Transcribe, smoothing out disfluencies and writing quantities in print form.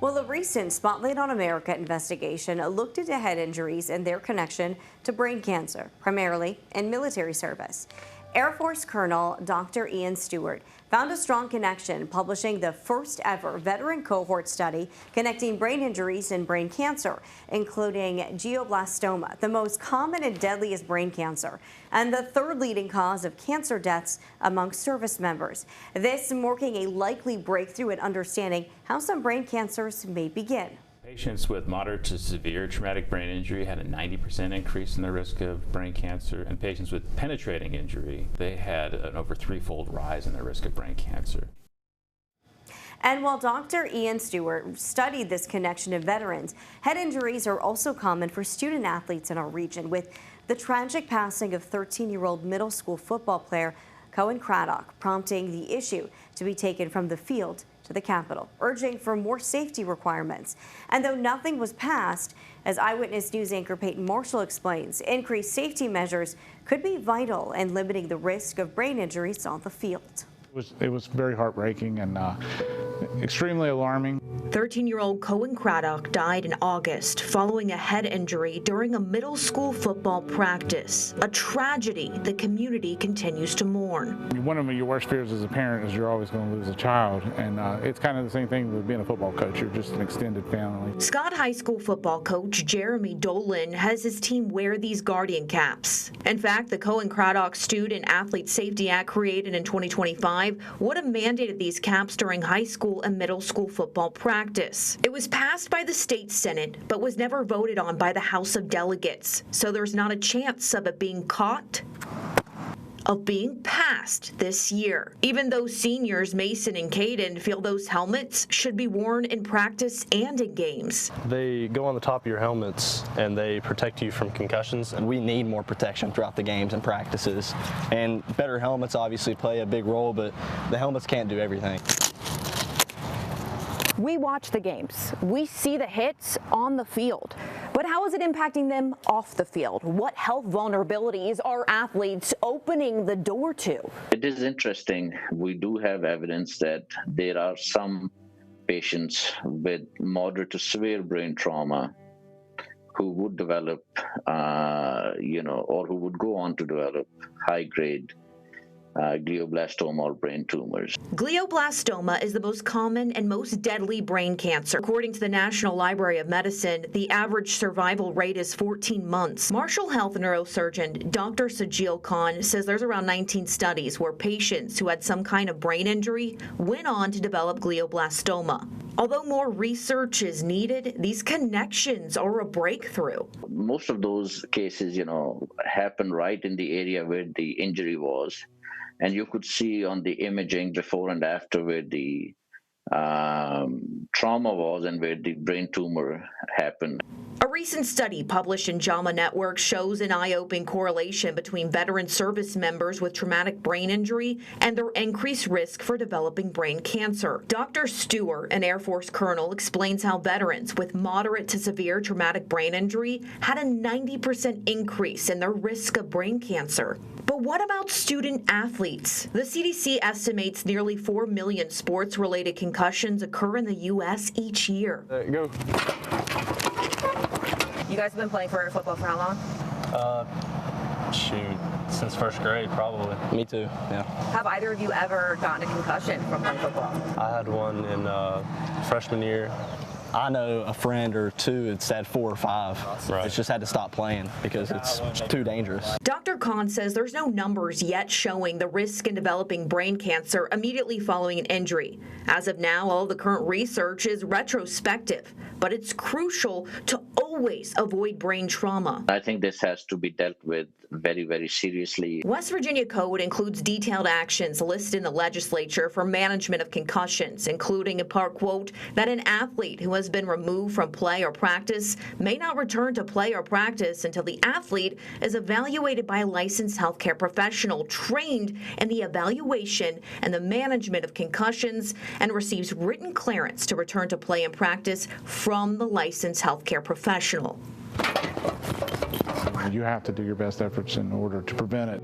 Well, a recent Spotlight on America investigation looked into head injuries and their connection to brain cancer, primarily in military service. Air Force Colonel Dr. Ian Stewart found a strong connection, publishing the first ever veteran cohort study connecting brain injuries and brain cancer, including glioblastoma, the most common and deadliest brain cancer, and the third leading cause of cancer deaths among service members. This marking a likely breakthrough in understanding how some brain cancers may begin. Patients with moderate to severe traumatic brain injury had a 90% increase in the risk of brain cancer, and patients with penetrating injury, they had an over threefold rise in their risk of brain cancer. And while Dr. Ian Stewart studied this connection in veterans, head injuries are also common for student athletes in our region, with the tragic passing of 13-year-old middle school football player Cohen Craddock prompting the issue to be taken from the field to the Capitol, urging for more safety requirements. And though nothing was passed, as Eyewitness News anchor Peyton Marshall explains, increased safety measures could be vital in limiting the risk of brain injuries on the field. It was very heartbreaking and extremely alarming. 13-year-old Cohen Craddock died in August following a head injury during a middle school football practice, a tragedy the community continues to mourn. One of your worst fears as a parent is you're always going to lose a child, and it's kind of the same thing with being a football coach. You're just an extended family. Scott High School football coach Jeremy Dolan has his team wear these guardian caps. In fact, the Cohen Craddock Student Athlete Safety Act, created in 2025, would have mandated these caps during high school and middle school football practice. It was passed by the state Senate, but was never voted on by the House of Delegates, so there's not a chance of it being passed this year. Even though seniors Mason and Caden feel those helmets should be worn in practice and in games. They go on the top of your helmets and they protect you from concussions. We need more protection throughout the games and practices, and better helmets obviously play a big role, but the helmets can't do everything. We watch the games. We see the hits on the field. But how is it impacting them off the field? What health vulnerabilities are athletes opening the door to? It is interesting. We do have evidence that there are some patients with moderate to severe brain trauma who would develop, or who would go on to develop high-grade glioblastoma or brain tumors. Glioblastoma is the most common and most deadly brain cancer. According to the National Library of Medicine, the average survival rate is 14 months. Marshall Health neurosurgeon Dr. Sajil Khan says there's around 19 studies where patients who had some kind of brain injury went on to develop glioblastoma. Although more research is needed, these connections are a breakthrough. Most of those cases, happen right in the area where the injury was. And you could see on the imaging before and after where the trauma was and where the brain tumor happened. A recent study published in Jama Network shows an eye-opening correlation between veteran service members with traumatic brain injury and their increased risk for developing brain cancer. Dr. Stewart, an Air Force colonel, explains how veterans with moderate to severe traumatic brain injury had a 90% increase in their risk of brain cancer. But what about student athletes? The CDC estimates nearly 4 million sports-related concussions occur in the U.S. each year. There you go. You guys have been playing for football for how long? Since first grade, probably. Me too, yeah. Have either of you ever gotten a concussion from playing football? I had one in freshman year. I know a friend or two that's had 4 or 5. Right. It's just had to stop playing because it's too dangerous. Dr. Khan says there's no numbers yet showing the risk in developing brain cancer immediately following an injury. As of now, all the current research is retrospective, but it's crucial to always avoid brain trauma. I think this has to be dealt with very, very seriously. West Virginia Code includes detailed actions listed in the legislature for management of concussions, including in part, quote, that an athlete who has been removed from play or practice may not return to play or practice until the athlete is evaluated by a licensed healthcare professional trained in the evaluation and the management of concussions and receives written clearance to return to play and practice from the licensed healthcare professional. You have to do your best efforts in order to prevent it.